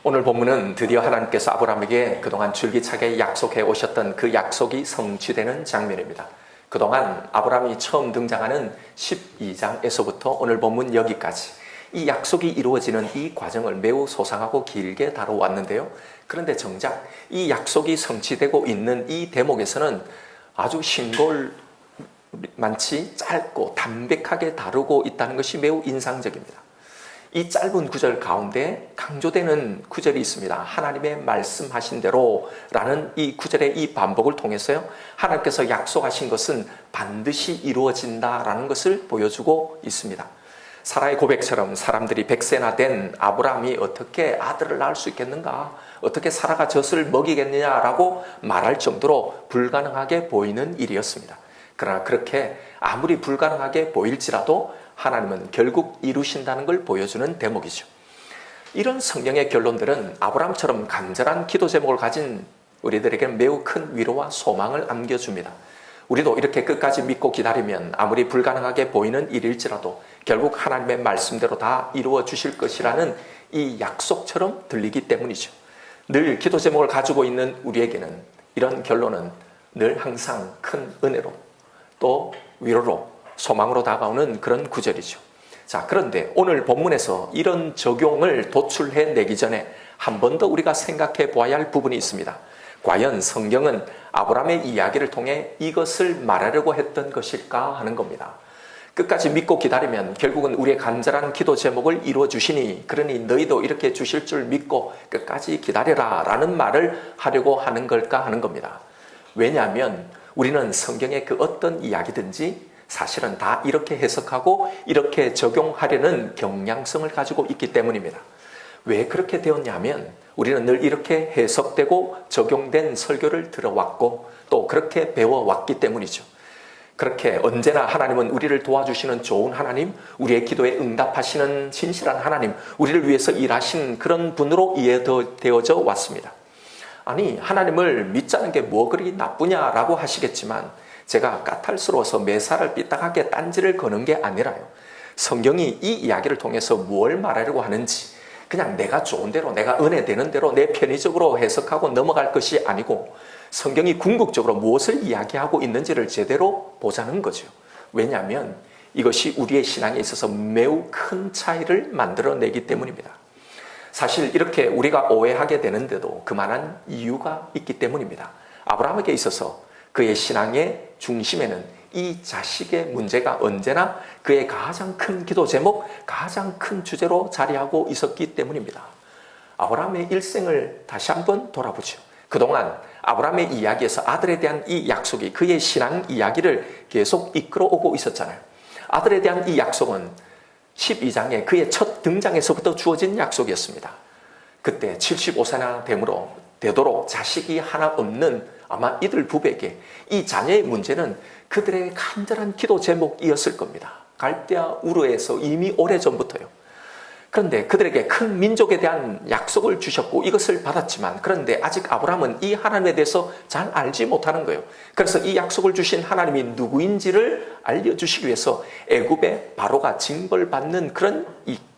오늘 본문은 드디어 하나님께서 아브라함에게 그동안 줄기차게 약속해 오셨던 그 약속이 성취되는 장면입니다. 그동안 아브라함이 처음 등장하는 12장에서부터 오늘 본문 여기까지 이 약속이 이루어지는 이 과정을 매우 소상하고 길게 다뤄왔는데요. 그런데 정작 이 약속이 성취되고 있는 이 대목에서는 아주 신골만치 짧고 담백하게 다루고 있다는 것이 매우 인상적입니다. 이 짧은 구절 가운데 강조되는 구절이 있습니다. 하나님의 말씀하신 대로 라는 이 구절의 이 반복을 통해서요, 하나님께서 약속하신 것은 반드시 이루어진다라는 것을 보여주고 있습니다. 사라의 고백처럼 사람들이 100세나 된 아브라함이 어떻게 아들을 낳을 수 있겠는가, 어떻게 사라가 젖을 먹이겠느냐라고 말할 정도로 불가능하게 보이는 일이었습니다. 그러나 그렇게 아무리 불가능하게 보일지라도 하나님은 결국 이루신다는 걸 보여주는 대목이죠. 이런 성경의 결론들은 아브라함처럼 간절한 기도 제목을 가진 우리들에게는 매우 큰 위로와 소망을 안겨줍니다. 우리도 이렇게 끝까지 믿고 기다리면 아무리 불가능하게 보이는 일일지라도 결국 하나님의 말씀대로 다 이루어 주실 것이라는 이 약속처럼 들리기 때문이죠. 늘 기도 제목을 가지고 있는 우리에게는 이런 결론은 늘 항상 큰 은혜로 또 위로로 소망으로 다가오는 그런 구절이죠. 자, 그런데 오늘 본문에서 이런 적용을 도출해내기 전에 한 번 더 우리가 생각해 보아야 할 부분이 있습니다. 과연 성경은 아브라함의 이야기를 통해 이것을 말하려고 했던 것일까 하는 겁니다. 끝까지 믿고 기다리면 결국은 우리의 간절한 기도 제목을 이루어 주시니, 그러니 너희도 이렇게 주실 줄 믿고 끝까지 기다려라 라는 말을 하려고 하는 걸까 하는 겁니다. 왜냐하면 우리는 성경의 그 어떤 이야기든지 사실은 다 이렇게 해석하고 이렇게 적용하려는 경향성을 가지고 있기 때문입니다. 왜 그렇게 되었냐면 우리는 늘 이렇게 해석되고 적용된 설교를 들어왔고 또 그렇게 배워왔기 때문이죠. 그렇게 언제나 하나님은 우리를 도와주시는 좋은 하나님, 우리의 기도에 응답하시는 진실한 하나님, 우리를 위해서 일하신 그런 분으로 이해되어져 왔습니다. 아니, 하나님을 믿자는 게 뭐 그리 나쁘냐라고 하시겠지만 제가 까탈스러워서 매사를 삐딱하게 딴지를 거는 게 아니라요, 성경이 이 이야기를 통해서 뭘 말하려고 하는지 그냥 내가 좋은 대로, 내가 은혜 되는 대로 내 편의적으로 해석하고 넘어갈 것이 아니고 성경이 궁극적으로 무엇을 이야기하고 있는지를 제대로 보자는 거죠. 왜냐하면 이것이 우리의 신앙에 있어서 매우 큰 차이를 만들어내기 때문입니다. 사실 이렇게 우리가 오해하게 되는데도 그만한 이유가 있기 때문입니다. 아브라함에게 있어서 그의 신앙의 중심에는 이 자식의 문제가 언제나 그의 가장 큰 기도 제목, 가장 큰 주제로 자리하고 있었기 때문입니다. 아브라함의 일생을 다시 한번 돌아보죠. 그동안 아브라함의 이야기에서 아들에 대한 이 약속이 그의 신앙 이야기를 계속 이끌어오고 있었잖아요. 아들에 대한 이 약속은 12장에 그의 첫 등장에서부터 주어진 약속이었습니다. 그때 75세나 되도록 자식이 하나 없는 아마 이들 부부에게 이 자녀의 문제는 그들의 간절한 기도 제목이었을 겁니다. 갈대아 우르에서 이미 오래전부터요. 그런데 그들에게 큰 민족에 대한 약속을 주셨고 이것을 받았지만, 그런데 아직 아브라함은 이 하나님에 대해서 잘 알지 못하는 거예요. 그래서 이 약속을 주신 하나님이 누구인지를 알려주시기 위해서 애굽의 바로가 징벌받는 그런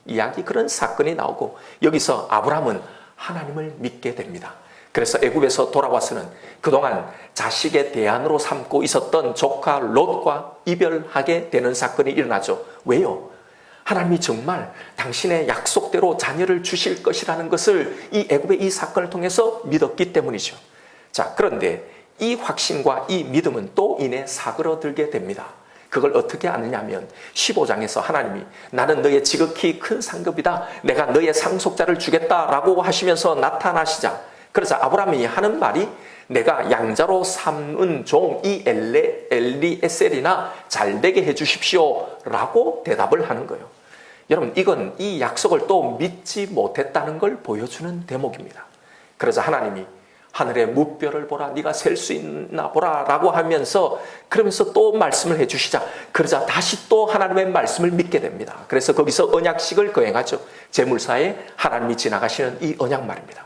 이야기, 그런 사건이 나오고 여기서 아브라함은 하나님을 믿게 됩니다. 그래서 애굽에서 돌아와서는 그동안 자식의 대안으로 삼고 있었던 조카 롯과 이별하게 되는 사건이 일어나죠. 왜요? 하나님이 정말 당신의 약속대로 자녀를 주실 것이라는 것을 이 애굽의 이 사건을 통해서 믿었기 때문이죠. 자, 그런데 이 확신과 이 믿음은 또 이내 사그러들게 됩니다. 그걸 어떻게 아느냐면 15장에서 하나님이 나는 너의 지극히 큰 상급이다, 내가 너의 상속자를 주겠다라고 하시면서 나타나시자, 그래서 아브라함이 하는 말이 내가 양자로 삼은 종 이 엘리에셀이나 잘되게 해주십시오 라고 대답을 하는 거예요. 여러분, 이건 이 약속을 또 믿지 못했다는 걸 보여주는 대목입니다. 그래서 하나님이 하늘의 무별을 보라, 네가 셀 수 있나 보라 라고 하면서 그러면서 또 말씀을 해주시자, 그러자 다시 또 하나님의 말씀을 믿게 됩니다. 그래서 거기서 언약식을 거행하죠. 제물사에 하나님이 지나가시는 이 언약 말입니다.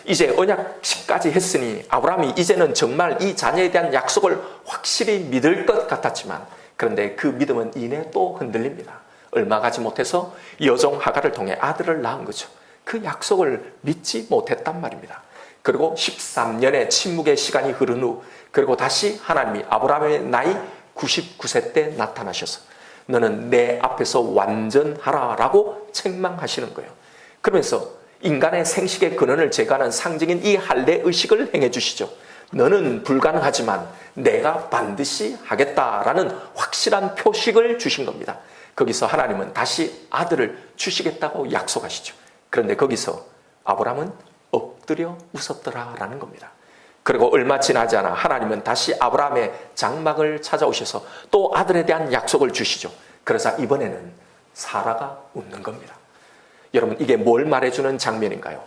이제 언약식까지 했으니 아브라함이 이제는 정말 이 자녀에 대한 약속을 확실히 믿을 것 같았지만, 그런데 그 믿음은 이내 또 흔들립니다. 얼마 가지 못해서 여종 하갈을 통해 아들을 낳은 거죠. 그 약속을 믿지 못했단 말입니다. 그리고 13년의 침묵의 시간이 흐른 후 그리고 다시 하나님이 아브라함의 나이 99세 때 나타나셔서 너는 내 앞에서 완전하라 라고 책망하시는 거예요. 그러면서 인간의 생식의 근원을 제거하는 상징인 이 할례 의식을 행해 주시죠. 너는 불가능하지만 내가 반드시 하겠다라는 확실한 표식을 주신 겁니다. 거기서 하나님은 다시 아들을 주시겠다고 약속하시죠. 그런데 거기서 아브라함은 엎드려 웃었더라라는 겁니다. 그리고 얼마 지나지 않아 하나님은 다시 아브라함의 장막을 찾아오셔서 또 아들에 대한 약속을 주시죠. 그러자 이번에는 사라가 웃는 겁니다. 여러분, 이게 뭘 말해주는 장면인가요?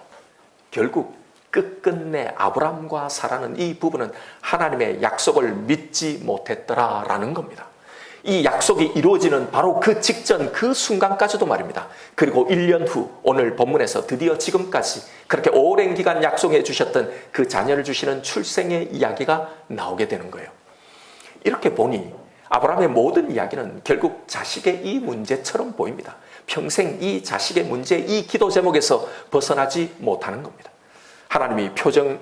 결국 끝끝내 아브라함과 사라는 이 부부는 하나님의 약속을 믿지 못했더라라는 겁니다. 이 약속이 이루어지는 바로 그 직전 그 순간까지도 말입니다. 그리고 1년 후 오늘 본문에서 드디어 지금까지 그렇게 오랜 기간 약속해 주셨던 그 자녀를 주시는 출생의 이야기가 나오게 되는 거예요. 이렇게 보니 아브라함의 모든 이야기는 결국 자식의 이 문제처럼 보입니다. 평생 이 자식의 문제, 이 기도 제목에서 벗어나지 못하는 겁니다. 하나님이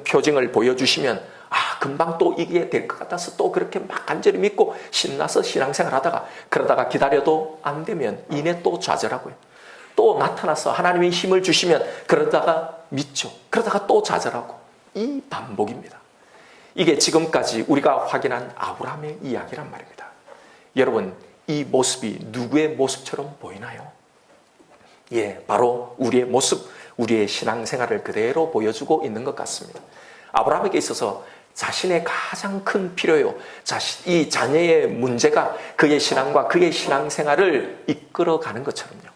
표징을 보여주시면 금방 또 이게 될 것 같아서 또 그렇게 막 간절히 믿고 신나서 신앙생활 하다가 그러다가 기다려도 안 되면 이내 또 좌절하고요. 또 나타나서 하나님이 힘을 주시면 그러다가 믿죠. 그러다가 또 좌절하고 이 반복입니다. 이게 지금까지 우리가 확인한 아브라함의 이야기란 말입니다. 여러분, 이 모습이 누구의 모습처럼 보이나요? 예, 바로 우리의 모습, 우리의 신앙생활을 그대로 보여주고 있는 것 같습니다. 아브라함에게 있어서 자신의 가장 큰 필요요, 이 자녀의 문제가 그의 신앙과 그의 신앙생활을 이끌어가는 것처럼요.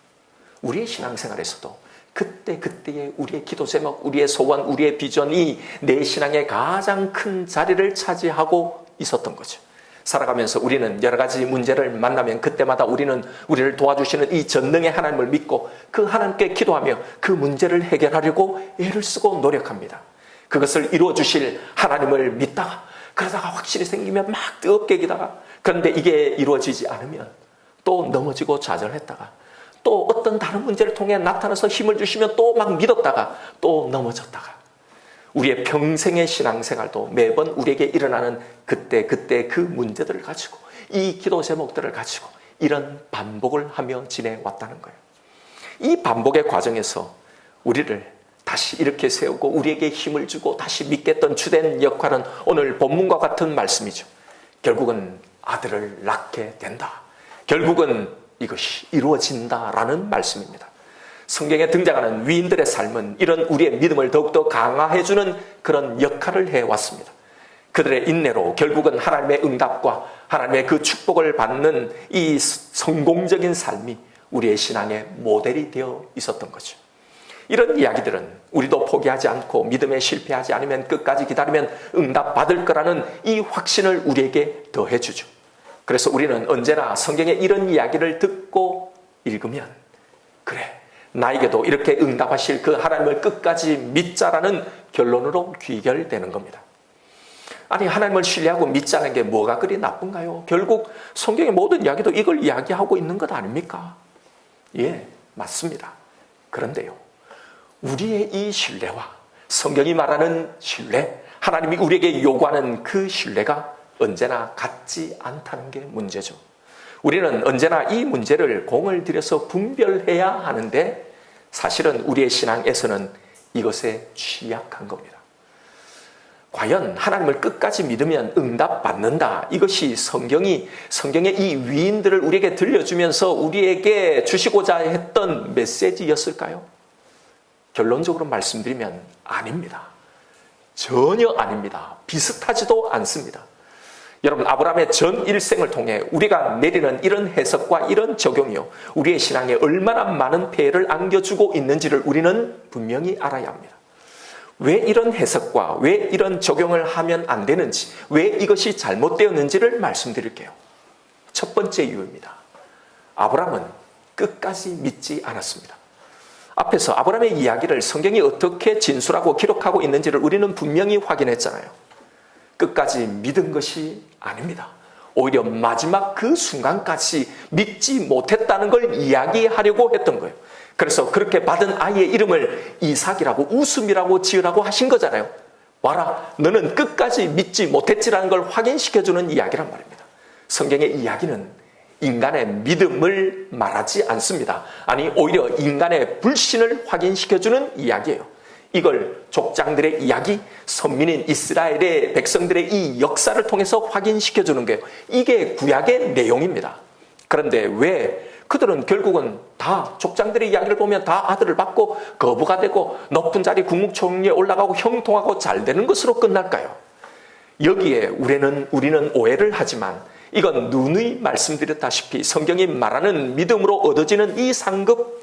우리의 신앙생활에서도 그때그때의 우리의 기도 제목, 우리의 소원, 우리의 비전이 내 신앙의 가장 큰 자리를 차지하고 있었던 거죠. 살아가면서 우리는 여러 가지 문제를 만나면 그때마다 우리는 우리를 도와주시는 이 전능의 하나님을 믿고 그 하나님께 기도하며 그 문제를 해결하려고 애를 쓰고 노력합니다. 그것을 이루어 주실 하나님을 믿다가 그러다가 확실히 생기면 막 뜨겁게 기다가 그런데 이게 이루어지지 않으면 또 넘어지고 좌절했다가 또 어떤 다른 문제를 통해 나타나서 힘을 주시면 또 막 믿었다가 또 넘어졌다가 우리의 평생의 신앙생활도 매번 우리에게 일어나는 그때 그 문제들을 가지고 이 기도 제목들을 가지고 이런 반복을 하며 지내왔다는 거예요. 이 반복의 과정에서 우리를 다시 이렇게 세우고 우리에게 힘을 주고 다시 믿게 했던 주된 역할은 오늘 본문과 같은 말씀이죠. 결국은 아들을 낳게 된다. 결국은 이것이 이루어진다라는 말씀입니다. 성경에 등장하는 위인들의 삶은 이런 우리의 믿음을 더욱더 강화해주는 그런 역할을 해왔습니다. 그들의 인내로 결국은 하나님의 응답과 하나님의 그 축복을 받는 이 성공적인 삶이 우리의 신앙의 모델이 되어 있었던 거죠. 이런 이야기들은 우리도 포기하지 않고 믿음에 실패하지 않으면 끝까지 기다리면 응답받을 거라는 이 확신을 우리에게 더해주죠. 그래서 우리는 언제나 성경의 이런 이야기를 듣고 읽으면 그래, 나에게도 이렇게 응답하실 그 하나님을 끝까지 믿자라는 결론으로 귀결되는 겁니다. 아니, 하나님을 신뢰하고 믿자는 게 뭐가 그리 나쁜가요? 결국 성경의 모든 이야기도 이걸 이야기하고 있는 것 아닙니까? 예, 맞습니다. 그런데요, 우리의 이 신뢰와 성경이 말하는 신뢰, 하나님이 우리에게 요구하는 그 신뢰가 언제나 같지 않다는 게 문제죠. 우리는 언제나 이 문제를 공을 들여서 분별해야 하는데 사실은 우리의 신앙에서는 이것에 취약한 겁니다. 과연 하나님을 끝까지 믿으면 응답받는다. 이것이 성경의 이 위인들을 우리에게 들려주면서 우리에게 주시고자 했던 메시지였을까요? 결론적으로 말씀드리면 아닙니다. 전혀 아닙니다. 비슷하지도 않습니다. 여러분, 아브라함의 전 일생을 통해 우리가 내리는 이런 해석과 이런 적용이요, 우리의 신앙에 얼마나 많은 폐해를 안겨주고 있는지를 우리는 분명히 알아야 합니다. 왜 이런 해석과 왜 이런 적용을 하면 안 되는지, 왜 이것이 잘못되었는지를 말씀드릴게요. 첫 번째 이유입니다. 아브라함은 끝까지 믿지 않았습니다. 앞에서 아브라함의 이야기를 성경이 어떻게 진술하고 기록하고 있는지를 우리는 분명히 확인했잖아요. 끝까지 믿은 것이 아닙니다. 오히려 마지막 그 순간까지 믿지 못했다는 걸 이야기하려고 했던 거예요. 그래서 그렇게 받은 아이의 이름을 이삭이라고 웃음이라고 지으라고 하신 거잖아요. 와라, 너는 끝까지 믿지 못했지라는 걸 확인시켜주는 이야기란 말입니다. 성경의 이야기는 인간의 믿음을 말하지 않습니다. 아니, 오히려 인간의 불신을 확인시켜주는 이야기예요. 이걸 족장들의 이야기, 선민인 이스라엘의 백성들의 이 역사를 통해서 확인시켜주는 거예요. 이게 구약의 내용입니다. 그런데 왜 그들은 결국은 다 족장들의 이야기를 보면 다 아들을 받고 거부가 되고 높은 자리 국무총리에 올라가고 형통하고 잘 되는 것으로 끝날까요? 여기에 우리는 오해를 하지만 이건 누누이 말씀드렸다시피 성경이 말하는 믿음으로 얻어지는 이 상급,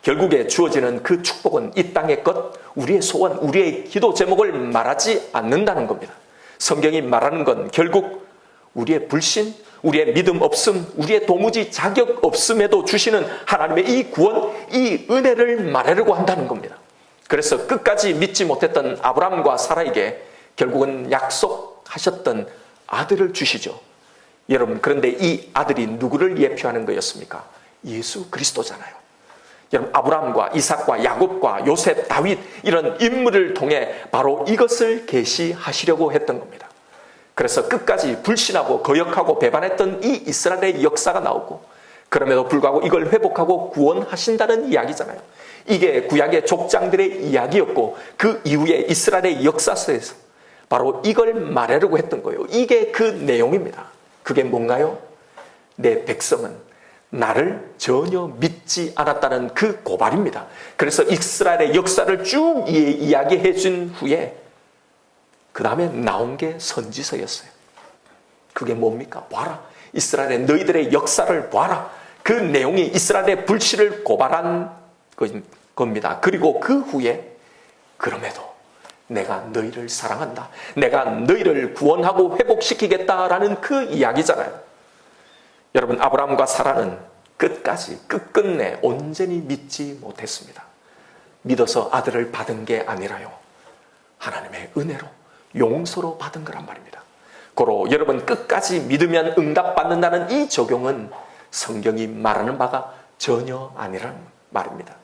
결국에 주어지는 그 축복은 이 땅의 것, 우리의 소원, 우리의 기도 제목을 말하지 않는다는 겁니다. 성경이 말하는 건 결국 우리의 불신, 우리의 믿음 없음, 우리의 도무지 자격 없음에도 주시는 하나님의 이 구원, 이 은혜를 말하려고 한다는 겁니다. 그래서 끝까지 믿지 못했던 아브라함과 사라에게 결국은 약속하셨던 아들을 주시죠. 여러분, 그런데 이 아들이 누구를 예표하는 거였습니까? 예수 그리스도잖아요. 여러분, 아브라함과 이삭과 야곱과 요셉, 다윗 이런 인물을 통해 바로 이것을 계시하시려고 했던 겁니다. 그래서 끝까지 불신하고 거역하고 배반했던 이 이스라엘의 역사가 나오고, 그럼에도 불구하고 이걸 회복하고 구원하신다는 이야기잖아요. 이게 구약의 족장들의 이야기였고 그 이후에 이스라엘의 역사 속에서 바로 이걸 말하려고 했던 거예요. 이게 그 내용입니다. 그게 뭔가요? 내 백성은 나를 전혀 믿지 않았다는 그 고발입니다. 그래서 이스라엘의 역사를 쭉 이야기해 준 후에 그 다음에 나온 게 선지서였어요. 그게 뭡니까? 봐라. 이스라엘의 너희들의 역사를 봐라. 그 내용이 이스라엘의 불신을 고발한 겁니다. 그리고 그 후에 그럼에도 내가 너희를 사랑한다. 내가 너희를 구원하고 회복시키겠다라는 그 이야기잖아요. 여러분, 아브라함과 사라는 끝끝내 온전히 믿지 못했습니다. 믿어서 아들을 받은 게 아니라요, 하나님의 은혜로 용서로 받은 거란 말입니다. 고로 여러분, 끝까지 믿으면 응답받는다는 이 적용은 성경이 말하는 바가 전혀 아니라는 말입니다.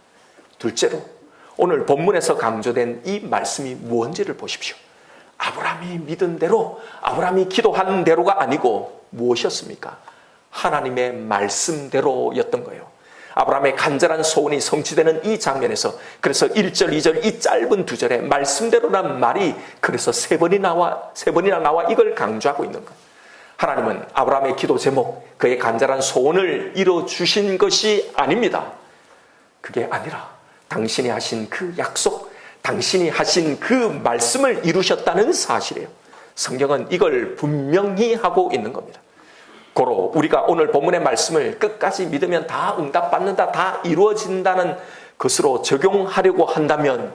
둘째로 오늘 본문에서 강조된 이 말씀이 무엇인지를 보십시오. 아브라함이 믿은 대로, 아브라함이 기도한 대로가 아니고 무엇이었습니까? 하나님의 말씀대로였던 거예요. 아브라함의 간절한 소원이 성취되는 이 장면에서, 그래서 1절, 2절 이 짧은 2절에 말씀대로란 말이 그래서 세 번이나 나와 이걸 강조하고 있는 거예요. 하나님은 아브라함의 기도 제목, 그의 간절한 소원을 이뤄주신 것이 아닙니다. 그게 아니라 당신이 하신 그 약속, 당신이 하신 그 말씀을 이루셨다는 사실이에요. 성경은 이걸 분명히 하고 있는 겁니다. 고로 우리가 오늘 본문의 말씀을 끝까지 믿으면 다 응답받는다, 다 이루어진다는 것으로 적용하려고 한다면,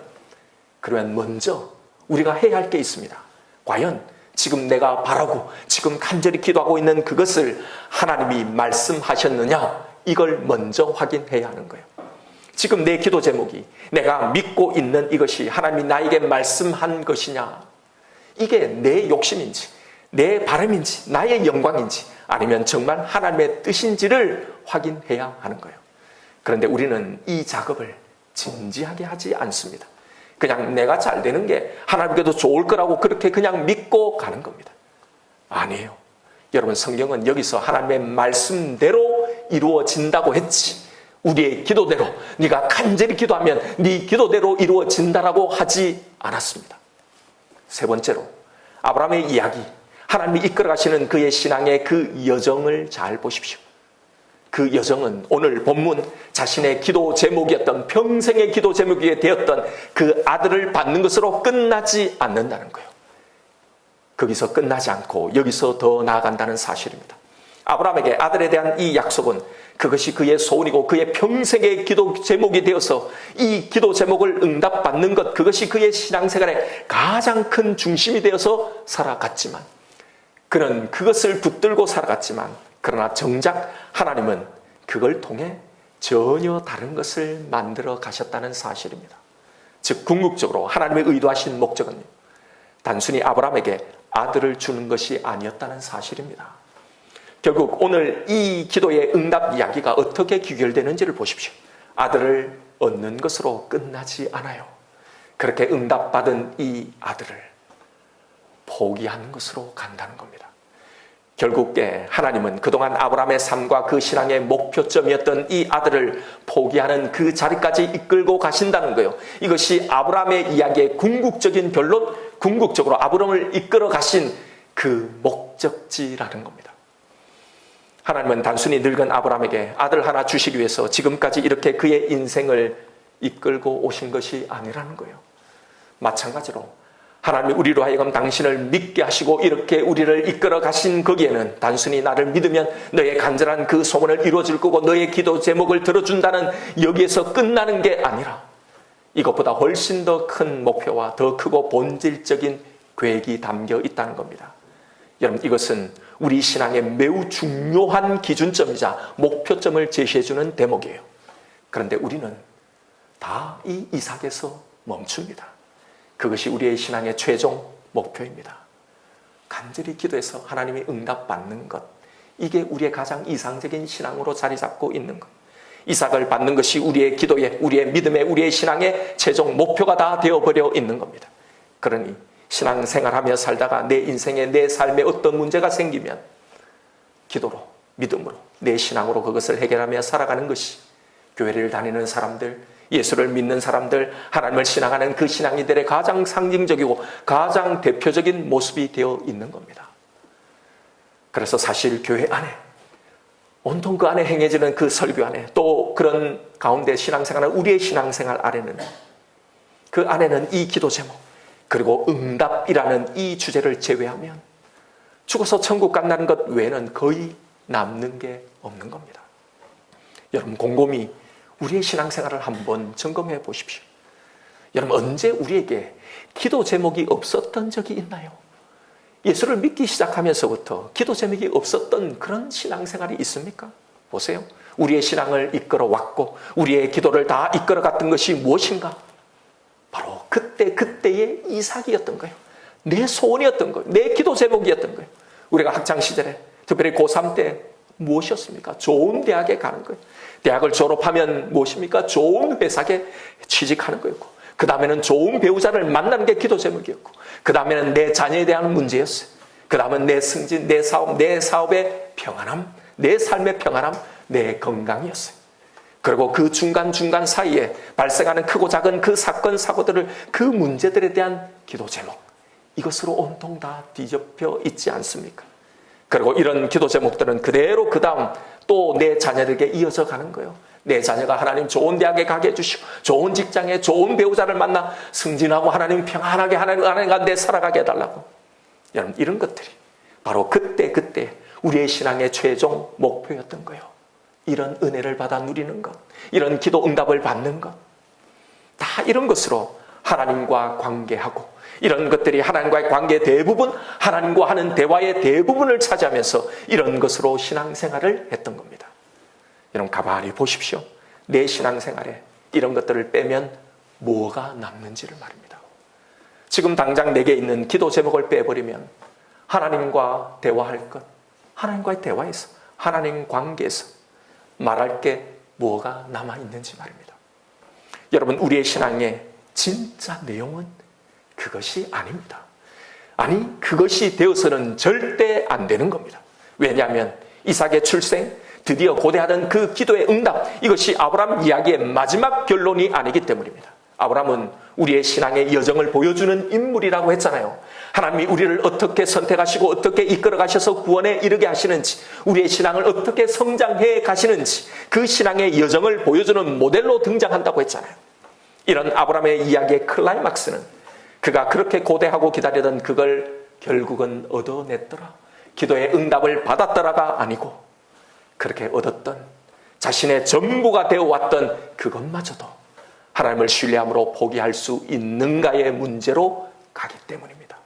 그러면 먼저 우리가 해야 할 게 있습니다. 과연 지금 내가 바라고 지금 간절히 기도하고 있는 그것을 하나님이 말씀하셨느냐, 이걸 먼저 확인해야 하는 거예요. 지금 내 기도 제목이 내가 믿고 있는 이것이 하나님이 나에게 말씀한 것이냐, 이게 내 욕심인지 내 바람인지 나의 영광인지 아니면 정말 하나님의 뜻인지를 확인해야 하는 거예요. 그런데 우리는 이 작업을 진지하게 하지 않습니다. 그냥 내가 잘 되는 게 하나님께도 좋을 거라고 그렇게 그냥 믿고 가는 겁니다. 아니에요. 여러분, 성경은 여기서 하나님의 말씀대로 이루어진다고 했지, 우리의 기도대로, 네가 간절히 기도하면 네 기도대로 이루어진다라고 하지 않았습니다. 세 번째로 아브라함의 이야기, 하나님이 이끌어가시는 그의 신앙의 그 여정을 잘 보십시오. 그 여정은 오늘 본문 자신의 기도 제목이었던, 평생의 기도 제목이 되었던 그 아들을 받는 것으로 끝나지 않는다는 거예요. 거기서 끝나지 않고 여기서 더 나아간다는 사실입니다. 아브라함에게 아들에 대한 이 약속은 그것이 그의 소원이고 그의 평생의 기도 제목이 되어서 이 기도 제목을 응답받는 것, 그것이 그의 신앙생활의 가장 큰 중심이 되어서 살아갔지만, 그는 그것을 붙들고 살아갔지만, 그러나 정작 하나님은 그걸 통해 전혀 다른 것을 만들어 가셨다는 사실입니다. 즉, 궁극적으로 하나님의 의도하신 목적은 단순히 아브라함에게 아들을 주는 것이 아니었다는 사실입니다. 결국 오늘 이 기도의 응답 이야기가 어떻게 귀결되는지를 보십시오. 아들을 얻는 것으로 끝나지 않아요. 그렇게 응답받은 이 아들을 포기하는 것으로 간다는 겁니다. 결국에 하나님은 그동안 아브라함의 삶과 그 신앙의 목표점이었던 이 아들을 포기하는 그 자리까지 이끌고 가신다는 거예요. 이것이 아브라함의 이야기의 궁극적인 결론, 궁극적으로 아브라함을 이끌어 가신 그 목적지라는 겁니다. 하나님은 단순히 늙은 아브라함에게 아들 하나 주시기 위해서 지금까지 이렇게 그의 인생을 이끌고 오신 것이 아니라는 거예요. 마찬가지로 하나님이 우리로 하여금 당신을 믿게 하시고 이렇게 우리를 이끌어 가신 거기에는 단순히 나를 믿으면 너의 간절한 그 소원을 이루어질 거고 너의 기도 제목을 들어준다는 여기에서 끝나는 게 아니라 이것보다 훨씬 더 큰 목표와 더 크고 본질적인 계획이 담겨 있다는 겁니다. 여러분, 이것은 우리 신앙의 매우 중요한 기준점이자 목표점을 제시해주는 대목이에요. 그런데 우리는 다 이 이삭에서 멈춥니다. 그것이 우리의 신앙의 최종 목표입니다. 간절히 기도해서 하나님의 응답받는 것, 이게 우리의 가장 이상적인 신앙으로 자리 잡고 있는 것. 이삭을 받는 것이 우리의 기도의, 우리의 믿음의, 우리의 신앙의 최종 목표가 다 되어버려 있는 겁니다. 그러니 신앙생활하며 살다가 내 인생에, 내 삶에 어떤 문제가 생기면 기도로, 믿음으로, 내 신앙으로 그것을 해결하며 살아가는 것이 교회를 다니는 사람들, 예수를 믿는 사람들, 하나님을 신앙하는 그 신앙인들의 가장 상징적이고 가장 대표적인 모습이 되어 있는 겁니다. 그래서 사실 교회 안에, 온통 그 안에 행해지는 그 설교 안에, 또 그런 가운데 신앙생활은 우리의 신앙생활 안에는, 그 안에는 이 기도 제목, 그리고 응답이라는 이 주제를 제외하면 죽어서 천국 간다는 것 외에는 거의 남는 게 없는 겁니다. 여러분, 곰곰이 우리의 신앙생활을 한번 점검해 보십시오. 여러분, 언제 우리에게 기도 제목이 없었던 적이 있나요? 예수를 믿기 시작하면서부터 기도 제목이 없었던 그런 신앙생활이 있습니까? 보세요. 우리의 신앙을 이끌어 왔고 우리의 기도를 다 이끌어 갔던 것이 무엇인가? 바로 그때의 이삭이었던 거예요. 내 소원이었던 거예요. 내 기도 제목이었던 거예요. 우리가 학창시절에, 특별히 고3 때 무엇이었습니까? 좋은 대학에 가는 거예요. 대학을 졸업하면 무엇입니까? 좋은 회사에 취직하는 거였고, 그 다음에는 좋은 배우자를 만나는 게 기도 제목이었고, 그 다음에는 내 자녀에 대한 문제였어요. 그 다음은 내 승진, 내 사업의 평안함, 내 삶의 평안함, 내 건강이었어요. 그리고 그 중간중간 사이에 발생하는 크고 작은 그 사건, 사고들을, 그 문제들에 대한 기도 제목, 이것으로 온통 다 뒤덮여 있지 않습니까? 그리고 이런 기도 제목들은 그대로 그 다음 또 내 자녀들에게 이어져 가는 거예요. 내 자녀가 하나님 좋은 대학에 가게 해주시고, 좋은 직장에 좋은 배우자를 만나 승진하고 하나님 평안하게 하나님 가운데 살아가게 해달라고. 여러분, 이런 것들이 바로 그때 우리의 신앙의 최종 목표였던 거예요. 이런 은혜를 받아 누리는 것, 이런 기도 응답을 받는 것, 다 이런 것으로 하나님과 관계하고, 이런 것들이 하나님과의 관계 대부분, 하나님과 하는 대화의 대부분을 차지하면서 이런 것으로 신앙생활을 했던 겁니다. 여러분, 가만히 보십시오. 내 신앙생활에 이런 것들을 빼면 뭐가 남는지를 말입니다. 지금 당장 내게 있는 기도 제목을 빼버리면 하나님과 대화할 것, 하나님과의 대화에서, 하나님 관계에서 말할 게 뭐가 남아있는지 말입니다. 여러분, 우리의 신앙의 진짜 내용은 그것이 아닙니다. 아니, 그것이 되어서는 절대 안 되는 겁니다. 왜냐하면 이삭의 출생, 드디어 고대하던 그 기도의 응답, 이것이 아브라함 이야기의 마지막 결론이 아니기 때문입니다. 아브라함은 우리의 신앙의 여정을 보여주는 인물이라고 했잖아요. 하나님이 우리를 어떻게 선택하시고 어떻게 이끌어 가셔서 구원에 이르게 하시는지, 우리의 신앙을 어떻게 성장해 가시는지, 그 신앙의 여정을 보여주는 모델로 등장한다고 했잖아요. 이런 아브라함의 이야기의 클라이막스는 그가 그렇게 고대하고 기다리던 그걸 결국은 얻어냈더라, 기도의 응답을 받았더라가 아니고, 그렇게 얻었던 자신의 전부가 되어왔던 그것마저도 하나님을 신뢰함으로 포기할 수 있는가의 문제로 가기 때문입니다.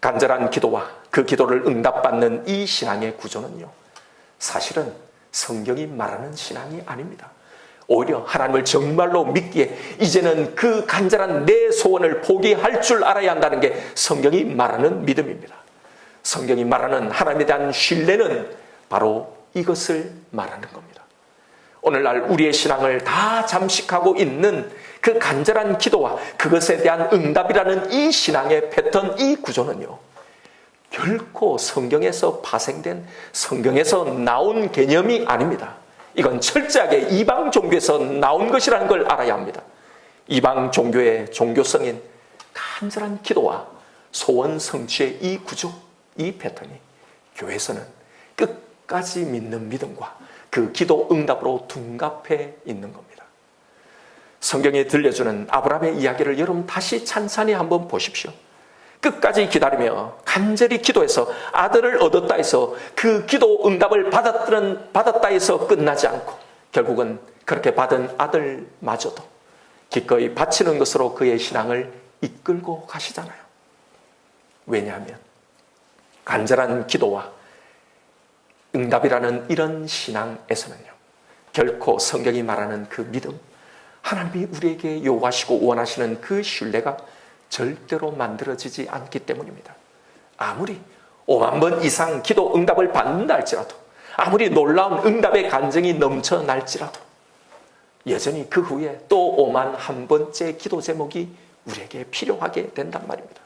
간절한 기도와 그 기도를 응답받는 이 신앙의 구조는요, 사실은 성경이 말하는 신앙이 아닙니다. 오히려 하나님을 정말로 믿기에 이제는 그 간절한 내 소원을 포기할 줄 알아야 한다는 게 성경이 말하는 믿음입니다. 성경이 말하는 하나님에 대한 신뢰는 바로 이것을 말하는 겁니다. 오늘날 우리의 신앙을 다 잠식하고 있는 그 간절한 기도와 그것에 대한 응답이라는 이 신앙의 패턴, 이 구조는요, 결코 성경에서 파생된, 성경에서 나온 개념이 아닙니다. 이건 철저하게 이방 종교에서 나온 것이라는 걸 알아야 합니다. 이방 종교의 종교성인 간절한 기도와 소원 성취의 이 구조, 이 패턴이 교회에서는 끝까지 믿는 믿음과 그 기도 응답으로 둔갑해 있는 겁니다. 성경에 들려주는 아브라함의 이야기를 여러분 다시 찬찬히 한번 보십시오. 끝까지 기다리며 간절히 기도해서 아들을 얻었다 해서 그 기도 응답을 받았다 해서 끝나지 않고 결국은 그렇게 받은 아들마저도 기꺼이 바치는 것으로 그의 신앙을 이끌고 가시잖아요. 왜냐하면 간절한 기도와 응답이라는 이런 신앙에서는요, 결코 성경이 말하는 그 믿음, 하나님이 우리에게 요구하시고 원하시는 그 신뢰가 절대로 만들어지지 않기 때문입니다. 아무리 5만 번 이상 기도 응답을 받는다 할지라도, 아무리 놀라운 응답의 간증이 넘쳐날지라도 여전히 그 후에 또 5만 한 번째 기도 제목이 우리에게 필요하게 된단 말입니다.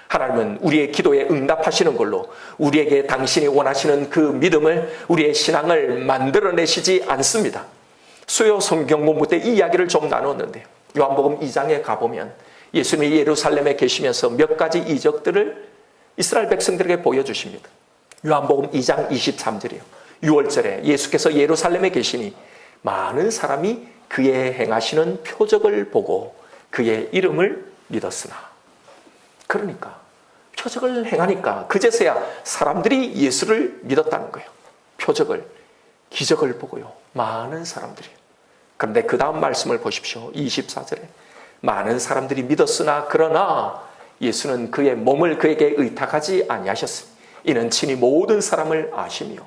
하나님은 우리의 기도에 응답하시는 걸로 우리에게 당신이 원하시는 그 믿음을, 우리의 신앙을 만들어내시지 않습니다. 수요 성경 공부 때 이 이야기를 좀 나눴는데요. 요한복음 2장에 가보면 예수님이 예루살렘에 계시면서 몇 가지 이적들을 이스라엘 백성들에게 보여주십니다. 요한복음 2장 23절이요. 6월절에 예수께서 예루살렘에 계시니 많은 사람이 그의 행하시는 표적을 보고 그의 이름을 믿었으나. 그러니까 표적을 행하니까 그제서야 사람들이 예수를 믿었다는 거예요. 표적을, 기적을 보고요. 많은 사람들이. 그런데 그 다음 말씀을 보십시오. 24절에 많은 사람들이 믿었으나 그러나 예수는 그의 몸을 그에게 의탁하지 아니하셨으니 이는 친히 모든 사람을 아시며.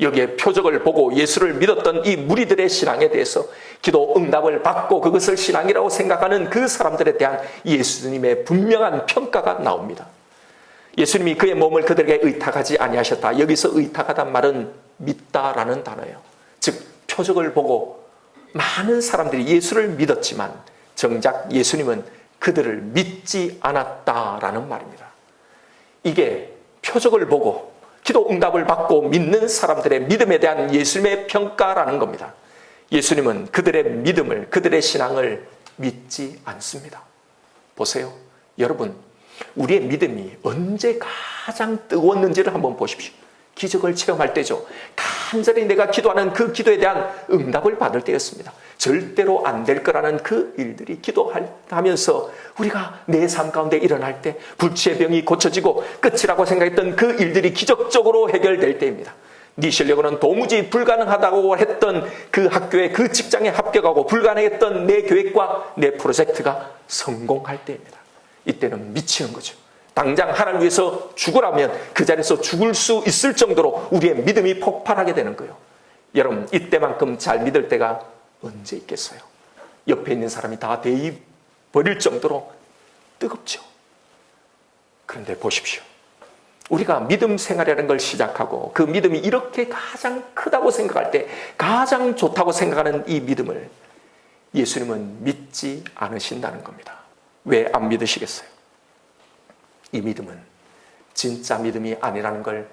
여기에 표적을 보고 예수를 믿었던 이 무리들의 신앙에 대해서 기도 응답을 받고 그것을 신앙이라고 생각하는 그 사람들에 대한 예수님의 분명한 평가가 나옵니다. 예수님이 그의 몸을 그들에게 의탁하지 아니하셨다. 여기서 의탁하단 말은 믿다라는 단어예요. 즉 표적을 보고 많은 사람들이 예수를 믿었지만 정작 예수님은 그들을 믿지 않았다라는 말입니다. 이게 표적을 보고 기도 응답을 받고 믿는 사람들의 믿음에 대한 예수님의 평가라는 겁니다. 예수님은 그들의 믿음을, 그들의 신앙을 믿지 않습니다. 보세요. 여러분, 우리의 믿음이 언제 가장 뜨거웠는지를 한번 보십시오. 기적을 체험할 때죠. 간절히 내가 기도하는 그 기도에 대한 응답을 받을 때였습니다. 절대로 안 될 거라는 그 일들이 기도하면서 우리가 내 삶 가운데 일어날 때 불치의 병이 고쳐지고 끝이라고 생각했던 그 일들이 기적적으로 해결될 때입니다. 네 실력으로는 도무지 불가능하다고 했던 그 학교에, 그 직장에 합격하고 불가능했던 내 계획과 내 프로젝트가 성공할 때입니다. 이때는 미치는 거죠. 당장 하나님 위해서 죽으라면 그 자리에서 죽을 수 있을 정도로 우리의 믿음이 폭발하게 되는 거예요. 여러분, 이때만큼 잘 믿을 때가 언제 있겠어요? 옆에 있는 사람이 다 대입 버릴 정도로 뜨겁죠. 그런데 보십시오. 우리가 믿음 생활이라는 걸 시작하고 그 믿음이 이렇게 가장 크다고 생각할 때, 가장 좋다고 생각하는 이 믿음을 예수님은 믿지 않으신다는 겁니다. 왜 안 믿으시겠어요? 이 믿음은 진짜 믿음이 아니라는 걸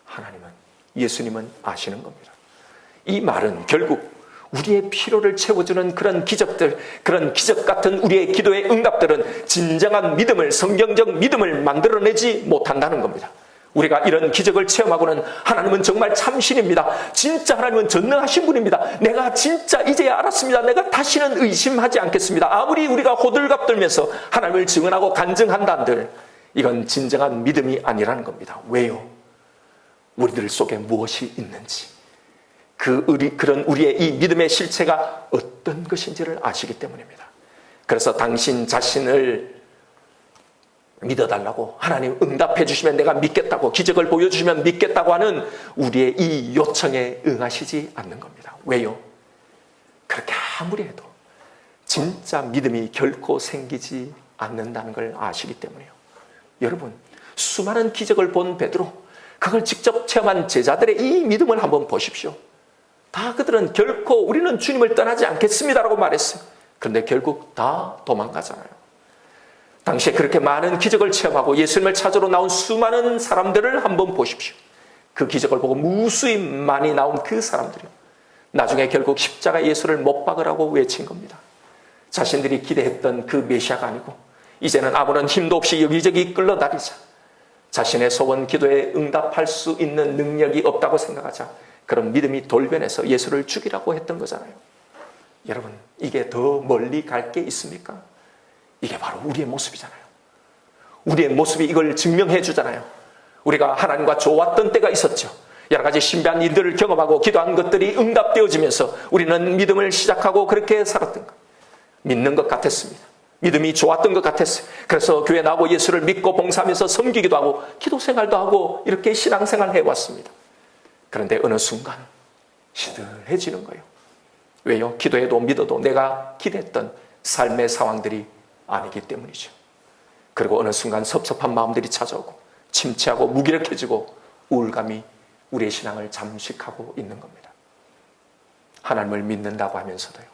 하나님은, 예수님은 아시는 겁니다. 이 말은 결국 우리의 필요를 채워주는 그런 기적들, 그런 기적 같은 우리의 기도의 응답들은 진정한 믿음을, 성경적 믿음을 만들어내지 못한다는 겁니다. 우리가 이런 기적을 체험하고는 하나님은 정말 참신입니다. 진짜 하나님은 전능하신 분입니다. 내가 진짜 이제야 알았습니다. 내가 다시는 의심하지 않겠습니다. 아무리 우리가 호들갑 떨면서 하나님을 증언하고 간증한다 한들 이건 진정한 믿음이 아니라는 겁니다. 왜요? 우리들 속에 무엇이 있는지, 그런 우리의 이 믿음의 실체가 어떤 것인지를 아시기 때문입니다. 그래서 당신 자신을 믿어달라고, 하나님 응답해 주시면 내가 믿겠다고, 기적을 보여주시면 믿겠다고 하는 우리의 이 요청에 응하시지 않는 겁니다. 왜요? 그렇게 아무리 해도 진짜 믿음이 결코 생기지 않는다는 걸 아시기 때문이에요. 여러분, 수많은 기적을 본 베드로, 그걸 직접 체험한 제자들의 이 믿음을 한번 보십시오. 다 그들은 결코 우리는 주님을 떠나지 않겠습니다라고 말했어요. 그런데 결국 다 도망가잖아요. 당시에 그렇게 많은 기적을 체험하고 예수님을 찾으러 나온 수많은 사람들을 한번 보십시오. 그 기적을 보고 무수히 많이 나온 그 사람들이 나중에 결국 십자가 예수를 못 박으라고 외친 겁니다. 자신들이 기대했던 그 메시아가 아니고 이제는 아무런 힘도 없이 여기저기 끌려다니자 자신의 소원 기도에 응답할 수 있는 능력이 없다고 생각하자 그런 믿음이 돌변해서 예수를 죽이라고 했던 거잖아요. 여러분, 이게 더 멀리 갈 게 있습니까? 이게 바로 우리의 모습이잖아요. 우리의 모습이 이걸 증명해 주잖아요. 우리가 하나님과 좋았던 때가 있었죠. 여러 가지 신비한 일들을 경험하고 기도한 것들이 응답되어지면서 우리는 믿음을 시작하고 그렇게 살았던 것. 믿는 것 같았습니다. 믿음이 좋았던 것 같았어요. 그래서 교회 나오고 예수를 믿고 봉사하면서 섬기기도 하고 기도 생활도 하고 이렇게 신앙생활 해왔습니다. 그런데 어느 순간 시들해지는 거예요. 왜요? 기도해도 믿어도 내가 기대했던 삶의 상황들이 아니기 때문이죠. 그리고 어느 순간 섭섭한 마음들이 찾아오고 침체하고 무기력해지고 우울감이 우리의 신앙을 잠식하고 있는 겁니다. 하나님을 믿는다고 하면서도요.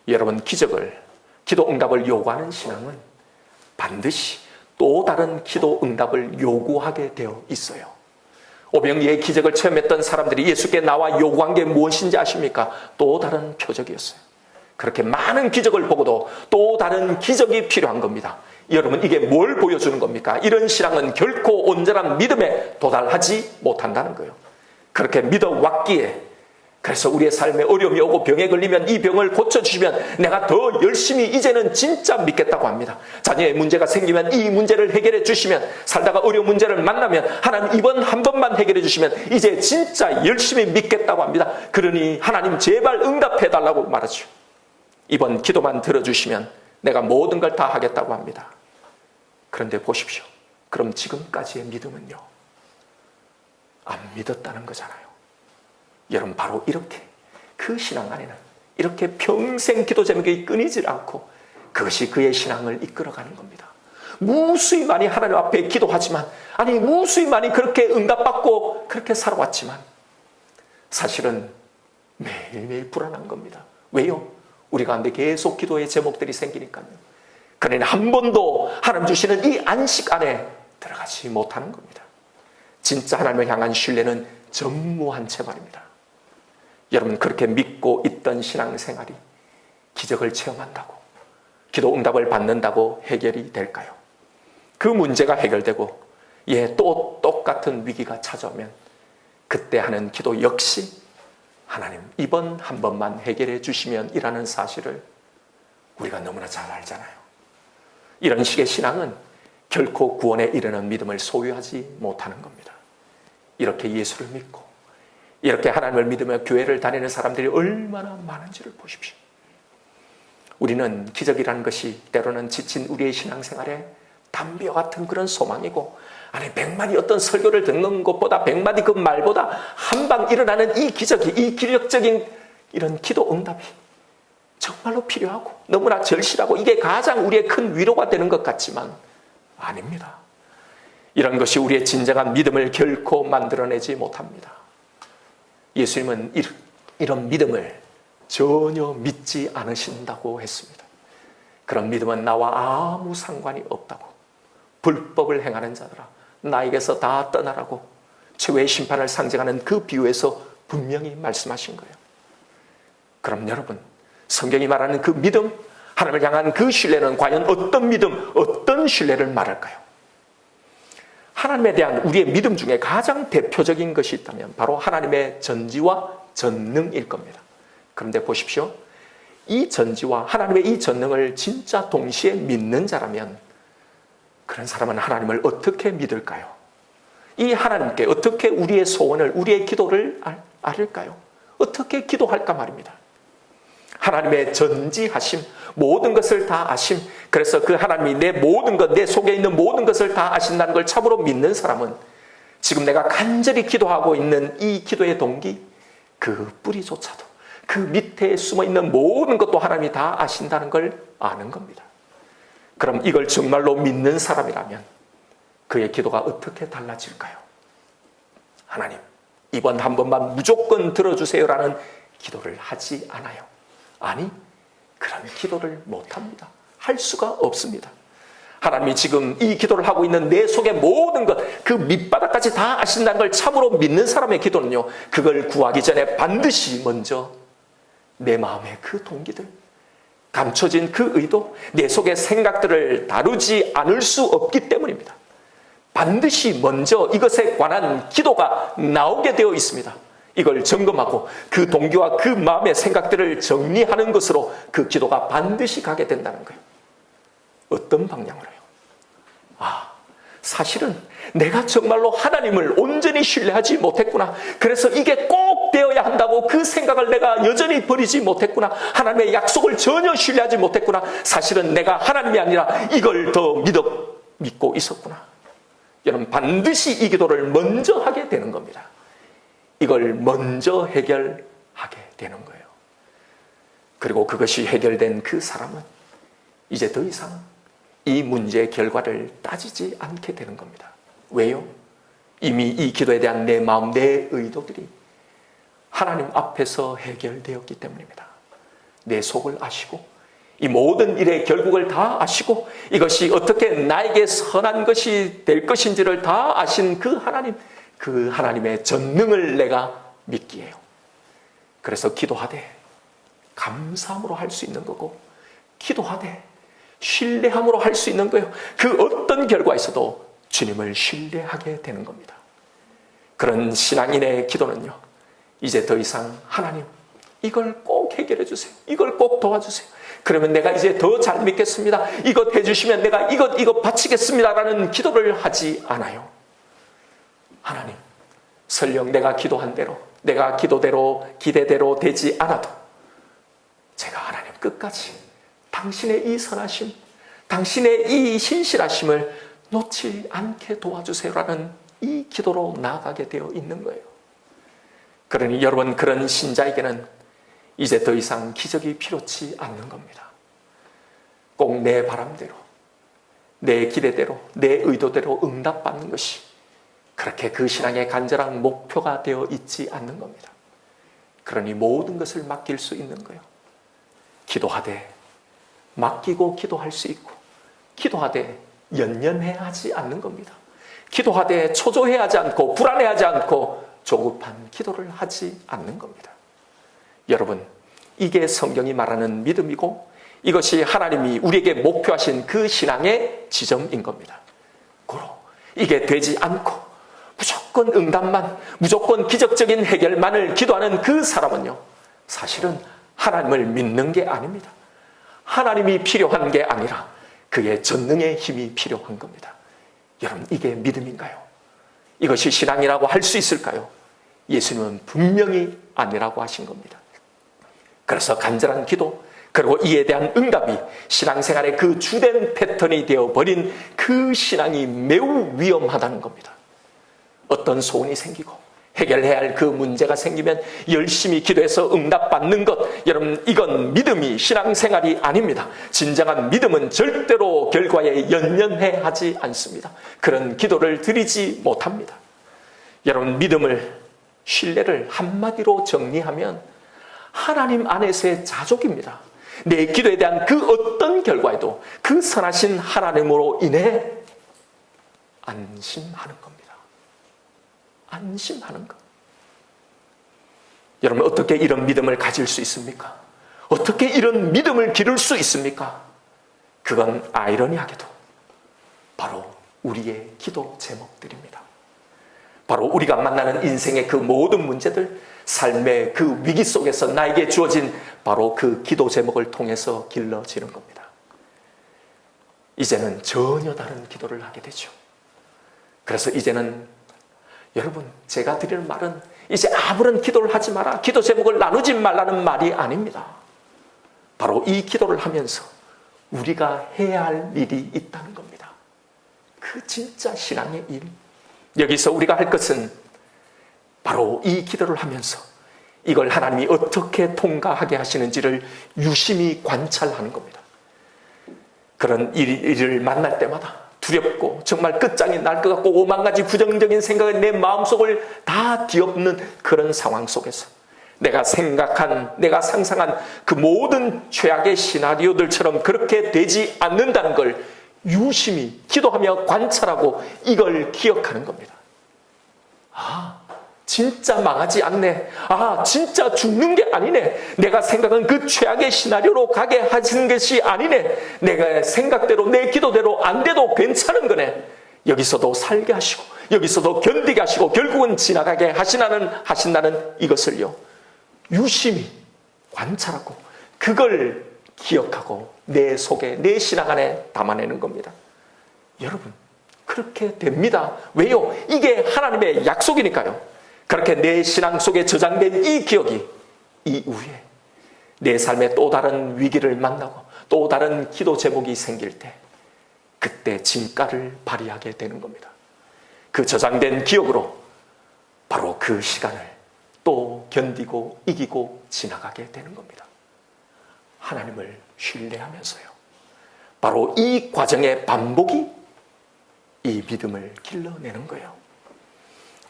여러분, 기도 응답을 요구하는 신앙은 반드시 또 다른 기도 응답을 요구하게 되어 있어요. 오병이의 기적을 체험했던 사람들이 예수께 나와 요구한 게 무엇인지 아십니까? 또 다른 표적이었어요. 그렇게 많은 기적을 보고도 또 다른 기적이 필요한 겁니다. 여러분, 이게 뭘 보여주는 겁니까? 이런 신앙은 결코 온전한 믿음에 도달하지 못한다는 거예요. 그렇게 믿어왔기에 그래서 우리의 삶에 어려움이 오고 병에 걸리면 이 병을 고쳐주시면 내가 더 열심히 이제는 진짜 믿겠다고 합니다. 자녀의 문제가 생기면 이 문제를 해결해 주시면, 살다가 어려운 문제를 만나면 하나님 이번 한 번만 해결해 주시면 이제 진짜 열심히 믿겠다고 합니다. 그러니 하나님 제발 응답해 달라고 말하죠. 이번 기도만 들어주시면 내가 모든 걸 다 하겠다고 합니다. 그런데 보십시오. 그럼 지금까지의 믿음은요, 안 믿었다는 거잖아요. 여러분, 바로 이렇게 그 신앙 안에는 이렇게 평생 기도 제목이 끊이질 않고 그것이 그의 신앙을 이끌어가는 겁니다. 무수히 많이 하나님 앞에 기도하지만, 아니 무수히 많이 그렇게 응답받고 그렇게 살아왔지만 사실은 매일매일 불안한 겁니다. 왜요? 우리 가운데 계속 기도의 제목들이 생기니까요. 그러니 한 번도 하나님 주시는 이 안식 안에 들어가지 못하는 겁니다. 진짜 하나님을 향한 신뢰는 전무한 채 말입니다. 여러분, 그렇게 믿고 있던 신앙생활이 기적을 체험한다고, 기도 응답을 받는다고 해결이 될까요? 그 문제가 해결되고 또 똑같은 위기가 찾아오면 그때 하는 기도 역시 하나님 이번 한 번만 해결해 주시면 이라는 사실을 우리가 너무나 잘 알잖아요. 이런 식의 신앙은 결코 구원에 이르는 믿음을 소유하지 못하는 겁니다. 이렇게 예수를 믿고 이렇게 하나님을 믿으며 교회를 다니는 사람들이 얼마나 많은지를 보십시오. 우리는 기적이라는 것이 때로는 지친 우리의 신앙생활에 담비와 같은 그런 소망이고, 아니 100마디 어떤 설교를 듣는 것보다 100마디 그 말보다 한방 일어나는 이 기적이, 이 기력적인 이런 기도 응답이 정말로 필요하고 너무나 절실하고 이게 가장 우리의 큰 위로가 되는 것 같지만 아닙니다. 이런 것이 우리의 진정한 믿음을 결코 만들어내지 못합니다. 예수님은 이런 믿음을 전혀 믿지 않으신다고 했습니다. 그런 믿음은 나와 아무 상관이 없다고, 불법을 행하는 자들아 나에게서 다 떠나라고 최후의 심판을 상징하는 그 비유에서 분명히 말씀하신 거예요. 그럼 여러분, 성경이 말하는 그 믿음, 하나님을 향한 그 신뢰는 과연 어떤 믿음, 어떤 신뢰를 말할까요? 하나님에 대한 우리의 믿음 중에 가장 대표적인 것이 있다면 바로 하나님의 전지와 전능일 겁니다. 그런데 보십시오. 이 전지와 하나님의 이 전능을 진짜 동시에 믿는 자라면 그런 사람은 하나님을 어떻게 믿을까요? 이 하나님께 어떻게 우리의 소원을, 우리의 기도를 아릴까요? 어떻게 기도할까 말입니다. 하나님의 전지하심, 모든 것을 다 아심, 그래서 그 하나님이 내 모든 것, 내 속에 있는 모든 것을 다 아신다는 걸 참으로 믿는 사람은 지금 내가 간절히 기도하고 있는 이 기도의 동기, 그 뿌리조차도, 그 밑에 숨어있는 모든 것도 하나님이 다 아신다는 걸 아는 겁니다. 그럼 이걸 정말로 믿는 사람이라면 그의 기도가 어떻게 달라질까요? 하나님, 이번 한 번만 무조건 들어주세요라는 기도를 하지 않아요? 아니, 그런 기도를 못합니다. 할 수가 없습니다. 하나님이 지금 이 기도를 하고 있는 내 속의 모든 것, 그 밑바닥까지 다 아신다는 걸 참으로 믿는 사람의 기도는요, 그걸 구하기 전에 반드시 먼저 내 마음의 그 동기들, 감춰진 그 의도, 내 속의 생각들을 다루지 않을 수 없기 때문입니다. 반드시 먼저 이것에 관한 기도가 나오게 되어 있습니다. 이걸 점검하고 그 동기와 그 마음의 생각들을 정리하는 것으로 그 기도가 반드시 가게 된다는 거예요. 어떤 방향으로요? 사실은 내가 정말로 하나님을 온전히 신뢰하지 못했구나. 그래서 이게 꼭 되어야 한다고 그 생각을 내가 여전히 버리지 못했구나. 하나님의 약속을 전혀 신뢰하지 못했구나. 사실은 내가 하나님이 아니라 이걸 더 믿고 있었구나. 여러분, 반드시 이 기도를 먼저 하게 되는 겁니다. 이걸 먼저 해결하게 되는 거예요. 그리고 그것이 해결된 그 사람은 이제 더 이상 이 문제의 결과를 따지지 않게 되는 겁니다. 왜요? 이미 이 기도에 대한 내 마음, 내 의도들이 하나님 앞에서 해결되었기 때문입니다. 내 속을 아시고 이 모든 일의 결국을 다 아시고 이것이 어떻게 나에게 선한 것이 될 것인지를 다 아신 그 하나님의 전능을 내가 믿기에요. 그래서 기도하되 감사함으로 할 수 있는 거고, 기도하되 신뢰함으로 할 수 있는 거예요. 그 어떤 결과 있어도 주님을 신뢰하게 되는 겁니다. 그런 신앙인의 기도는요, 이제 더 이상 하나님, 이걸 꼭 해결해 주세요. 이걸 꼭 도와주세요. 그러면 내가 이제 더 잘 믿겠습니다. 이것 해주시면 내가 이것 바치겠습니다라는 기도를 하지 않아요. 하나님, 설령 내가 기도한 대로, 내가 기도대로, 기대대로 되지 않아도 제가 하나님 끝까지 당신의 이 선하심, 당신의 이 신실하심을 놓지 않게 도와주세요라는 이 기도로 나아가게 되어 있는 거예요. 그러니 여러분, 그런 신자에게는 이제 더 이상 기적이 필요치 않는 겁니다. 꼭 내 바람대로, 내 기대대로, 내 의도대로 응답받는 것이 그렇게 그 신앙의 간절한 목표가 되어 있지 않는 겁니다. 그러니 모든 것을 맡길 수 있는 거예요. 기도하되 맡기고 기도할 수 있고, 기도하되 연연해하지 않는 겁니다. 기도하되 초조해하지 않고 불안해하지 않고 조급한 기도를 하지 않는 겁니다. 여러분, 이게 성경이 말하는 믿음이고 이것이 하나님이 우리에게 목표하신 그 신앙의 지점인 겁니다. 고로 이게 되지 않고 무조건 응답만, 무조건 기적적인 해결만을 기도하는 그 사람은요, 사실은 하나님을 믿는 게 아닙니다. 하나님이 필요한 게 아니라 그의 전능의 힘이 필요한 겁니다. 여러분, 이게 믿음인가요? 이것이 신앙이라고 할 수 있을까요? 예수님은 분명히 아니라고 하신 겁니다. 그래서 간절한 기도, 그리고 이에 대한 응답이 신앙생활의 그 주된 패턴이 되어버린 그 신앙이 매우 위험하다는 겁니다. 어떤 소원이 생기고 해결해야 할 그 문제가 생기면 열심히 기도해서 응답받는 것, 여러분, 이건 믿음이 신앙생활이 아닙니다. 진정한 믿음은 절대로 결과에 연연해하지 않습니다. 그런 기도를 드리지 못합니다. 여러분, 믿음을, 신뢰를 한마디로 정리하면 하나님 안에서의 자족입니다. 내 기도에 대한 그 어떤 결과에도 그 선하신 하나님으로 인해 안심하는 겁니다. 안심하는 것. 여러분, 어떻게 이런 믿음을 가질 수 있습니까? 어떻게 이런 믿음을 기를 수 있습니까? 그건 아이러니하게도 바로 우리의 기도 제목들입니다. 바로 우리가 만나는 인생의 그 모든 문제들, 삶의 그 위기 속에서 나에게 주어진 바로 그 기도 제목을 통해서 길러지는 겁니다. 이제는 전혀 다른 기도를 하게 되죠. 그래서 이제는 여러분, 제가 드리는 말은 이제 아무런 기도를 하지 마라, 기도 제목을 나누지 말라는 말이 아닙니다. 바로 이 기도를 하면서 우리가 해야 할 일이 있다는 겁니다. 그 진짜 신앙의 일. 여기서 우리가 할 것은 바로 이 기도를 하면서 이걸 하나님이 어떻게 통과하게 하시는지를 유심히 관찰하는 겁니다. 그런 일을 만날 때마다 두렵고 정말 끝장이 날 것 같고 오만 가지 부정적인 생각이 내 마음속을 다 뒤엎는 그런 상황 속에서 내가 생각한, 내가 상상한 그 모든 최악의 시나리오들처럼 그렇게 되지 않는다는 걸 유심히 기도하며 관찰하고 이걸 기억하는 겁니다. 진짜 망하지 않네. 진짜 죽는 게 아니네. 내가 생각한 그 최악의 시나리오로 가게 하시는 것이 아니네. 내가 생각대로 내 기도대로 안 돼도 괜찮은 거네. 여기서도 살게 하시고 여기서도 견디게 하시고 결국은 지나가게 하신다는 이것을요, 유심히 관찰하고 그걸 기억하고 내 속에, 내 신앙 안에 담아내는 겁니다. 여러분, 그렇게 됩니다. 왜요? 이게 하나님의 약속이니까요. 그렇게 내 신앙 속에 저장된 이 기억이 이후에 내 삶에 또 다른 위기를 만나고 또 다른 기도 제목이 생길 때 그때 진가를 발휘하게 되는 겁니다. 그 저장된 기억으로 바로 그 시간을 또 견디고 이기고 지나가게 되는 겁니다. 하나님을 신뢰하면서요. 바로 이 과정의 반복이 이 믿음을 길러내는 거예요.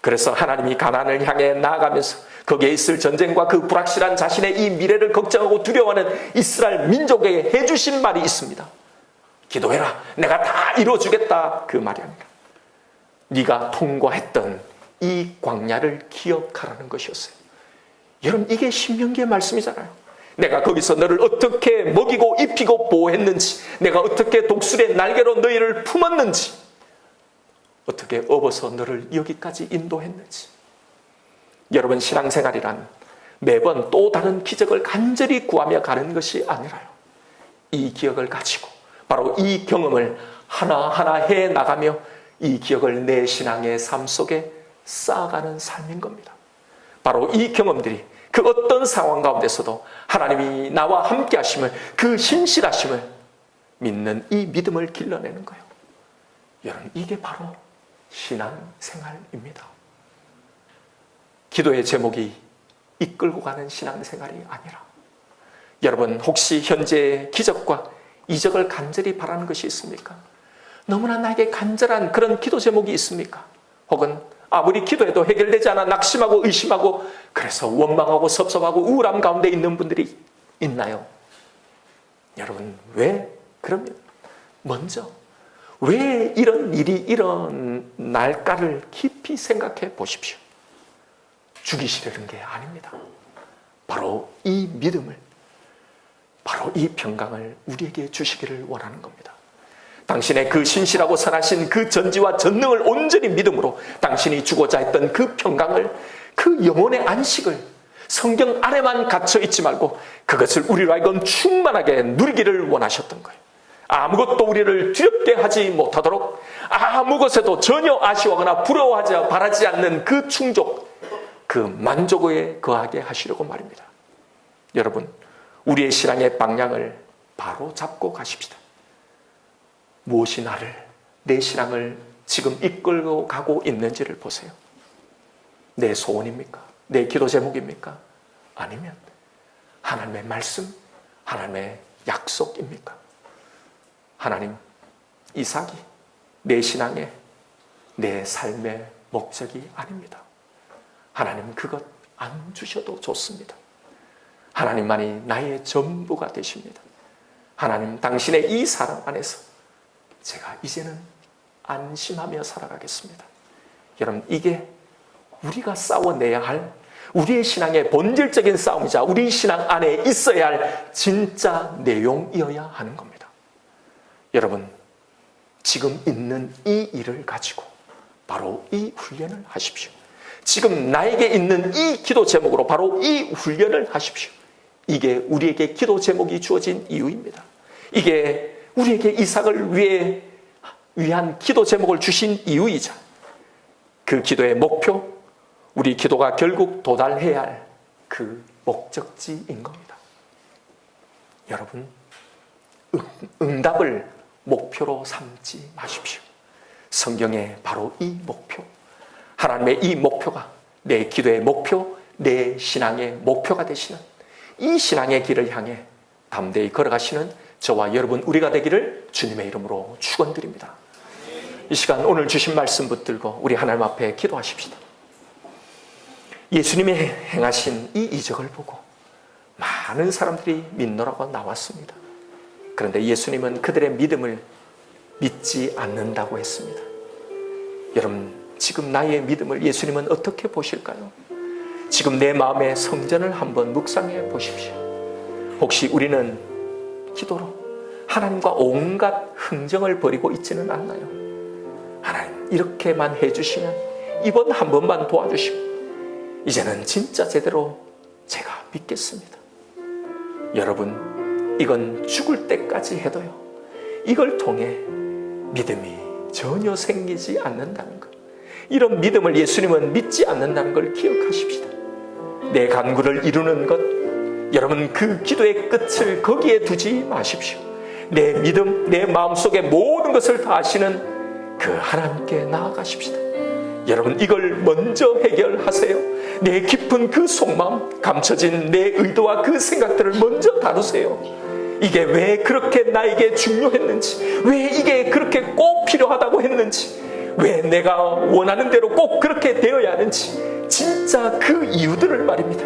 그래서 하나님이 가나안을 향해 나아가면서 거기에 있을 전쟁과 그 불확실한 자신의 이 미래를 걱정하고 두려워하는 이스라엘 민족에게 해주신 말이 있습니다. 기도해라. 내가 다 이루어주겠다. 그 말이 아니라 네가 통과했던 이 광야를 기억하라는 것이었어요. 여러분, 이게 신명기의 말씀이잖아요. 내가 거기서 너를 어떻게 먹이고 입히고 보호했는지, 내가 어떻게 독수리의 날개로 너희를 품었는지, 어떻게 업어서 너를 여기까지 인도했는지. 여러분, 신앙생활이란 매번 또 다른 기적을 간절히 구하며 가는 것이 아니라요, 이 기억을 가지고 바로 이 경험을 하나하나 해나가며 이 기억을 내 신앙의 삶 속에 쌓아가는 삶인 겁니다. 바로 이 경험들이 그 어떤 상황 가운데서도 하나님이 나와 함께 하심을, 그 신실하심을 믿는 이 믿음을 길러내는 거예요. 여러분, 이게 바로 신앙생활입니다. 기도의 제목이 이끌고 가는 신앙생활이 아니라, 여러분, 혹시 현재 기적과 이적을 간절히 바라는 것이 있습니까? 너무나 나에게 간절한 그런 기도 제목이 있습니까? 혹은 아무리 기도해도 해결되지 않아 낙심하고 의심하고 그래서 원망하고 섭섭하고 우울함 가운데 있는 분들이 있나요? 여러분, 왜 그러면 먼저 왜 이런 일이 일어날까를 깊이 생각해 보십시오. 죽이시려는 게 아닙니다. 바로 이 믿음을, 바로 이 평강을 우리에게 주시기를 원하는 겁니다. 당신의 그 신실하고 선하신 그 전지와 전능을 온전히 믿음으로 당신이 주고자 했던 그 평강을, 그 영혼의 안식을 성경 안에만 갇혀 있지 말고 그것을 우리로 하여금 충만하게 누리기를 원하셨던 거예요. 아무것도 우리를 두렵게 하지 못하도록, 아무 것에도 전혀 아쉬워하거나 부러워하지 바라지 않는 그 충족, 그 만족에 거하게 하시려고 말입니다. 여러분, 우리의 신앙의 방향을 바로 잡고 가십시다. 무엇이 나를, 내 신앙을 지금 이끌고 가고 있는지를 보세요. 내 소원입니까? 내 기도 제목입니까? 아니면 하나님의 말씀, 하나님의 약속입니까? 하나님, 이삭이 내 신앙의, 내 삶의 목적이 아닙니다. 하나님, 그것 안 주셔도 좋습니다. 하나님만이 나의 전부가 되십니다. 하나님, 당신의 이 사랑 안에서 제가 이제는 안심하며 살아가겠습니다. 여러분, 이게 우리가 싸워내야 할 우리의 신앙의 본질적인 싸움이자 우리 신앙 안에 있어야 할 진짜 내용이어야 하는 겁니다. 여러분, 지금 있는 이 일을 가지고 바로 이 훈련을 하십시오. 지금 나에게 있는 이 기도 제목으로 바로 이 훈련을 하십시오. 이게 우리에게 기도 제목이 주어진 이유입니다. 이게 우리에게 이삭을 위한 기도 제목을 주신 이유이자 그 기도의 목표, 우리 기도가 결국 도달해야 할 그 목적지인 겁니다. 여러분, 응답을 목표로 삼지 마십시오. 성경의 바로 이 목표, 하나님의 이 목표가 내 기도의 목표, 내 신앙의 목표가 되시는 이 신앙의 길을 향해 담대히 걸어가시는 저와 여러분, 우리가 되기를 주님의 이름으로 축원드립니다. 이 시간 오늘 주신 말씀 붙들고 우리 하나님 앞에 기도하십시다. 예수님의 행하신 이 이적을 보고 많은 사람들이 믿노라고 나왔습니다. 그런데 예수님은 그들의 믿음을 믿지 않는다고 했습니다. 여러분, 지금 나의 믿음을 예수님은 어떻게 보실까요? 지금 내 마음의 성전을 한번 묵상해 보십시오. 혹시 우리는 기도로 하나님과 온갖 흥정을 벌이고 있지는 않나요? 하나님, 이렇게만 해주시면, 이번 한 번만 도와주시면 이제는 진짜 제대로 제가 믿겠습니다. 여러분, 이건 죽을 때까지 해도요, 이걸 통해 믿음이 전혀 생기지 않는다는 것, 이런 믿음을 예수님은 믿지 않는다는 걸 기억하십시다. 내 간구를 이루는 것, 여러분, 그 기도의 끝을 거기에 두지 마십시오. 내 믿음, 내 마음속에 모든 것을 다 아시는 그 하나님께 나아가십시다. 여러분, 이걸 먼저 해결하세요. 내 깊은 그 속마음, 감춰진 내 의도와 그 생각들을 먼저 다루세요. 이게 왜 그렇게 나에게 중요했는지, 왜 이게 그렇게 꼭 필요하다고 했는지, 왜 내가 원하는 대로 꼭 그렇게 되어야 하는지, 진짜 그 이유들을 말입니다.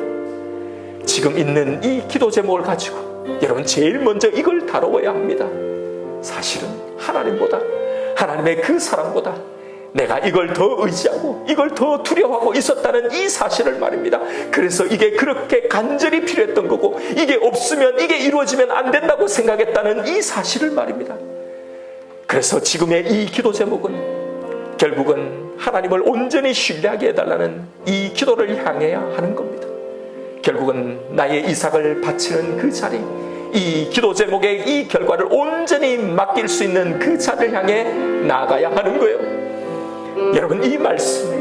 지금 있는 이 기도 제목을 가지고 여러분, 제일 먼저 이걸 다뤄야 합니다. 사실은 하나님보다, 하나님의 그 사랑보다 내가 이걸 더 의지하고 이걸 더 두려워하고 있었다는 이 사실을 말입니다. 그래서 이게 그렇게 간절히 필요했던 거고, 이게 없으면, 이게 이루어지면 안 된다고 생각했다는 이 사실을 말입니다. 그래서 지금의 이 기도 제목은 결국은 하나님을 온전히 신뢰하게 해달라는 이 기도를 향해야 하는 겁니다. 결국은 나의 이삭을 바치는 그 자리, 이 기도 제목의 이 결과를 온전히 맡길 수 있는 그 자리를 향해 나아가야 하는 거예요. 여러분, 이 말씀에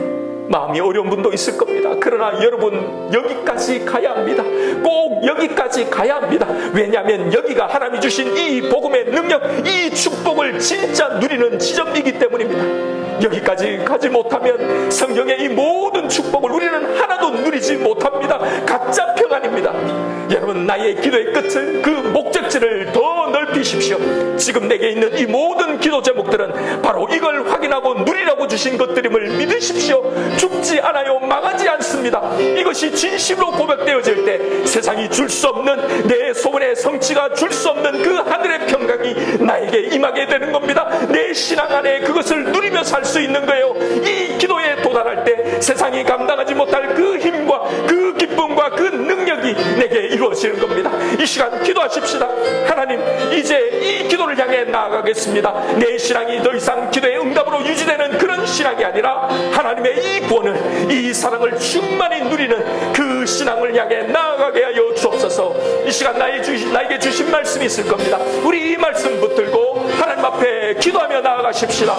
마음이 어려운 분도 있을 겁니다. 그러나 여러분, 여기까지 가야 합니다. 꼭 여기까지 가야 합니다. 왜냐하면 여기가 하나님이 주신 이 복음의 능력, 이 축복을 진짜 누리는 지점이기 때문입니다. 여기까지 가지 못하면 성경의 이 모든 축복을 우리는 하나도 누리지 못합니다. 가짜 평안입니다. 여러분, 나의 기도의 끝은 그 목적지를 더 넓히십시오. 지금 내게 있는 이 모든 기도 제목들은 바로 이걸 확인하고 누리라고 주신 것들임을 믿으십시오. 죽지 않아요. 망하지 않습니다. 이것이 진심으로 고백되어질 때 세상이 줄 수 없는, 내 소원의 성취가 줄 수 없는 그 하늘의 평강이 나에게 임하게 되는 겁니다. 내 신앙 안에 그것을 누리며 살 수 있는 거예요. 이 기도에 도달할 때 세상이 감당하지 못할 그 힘과 그 기쁨과 그 능력이 내게 이루어지는 겁니다. 이 시간 기도하십시다. 하나님, 이제 이 기도를 향해 나아가겠습니다. 내 신앙이 더 이상 기도의 응답으로 유지되는 그런 신앙이 아니라 하나님의 이 구원을, 이 사랑을 충만히 누리는 그 신앙을 향해 나아가게 하여 주옵소서. 이 시간 나에게 주신 말씀이 있을 겁니다. 우리 이 말씀 붙들고 하나님 앞에 기도하며 나아가십시다.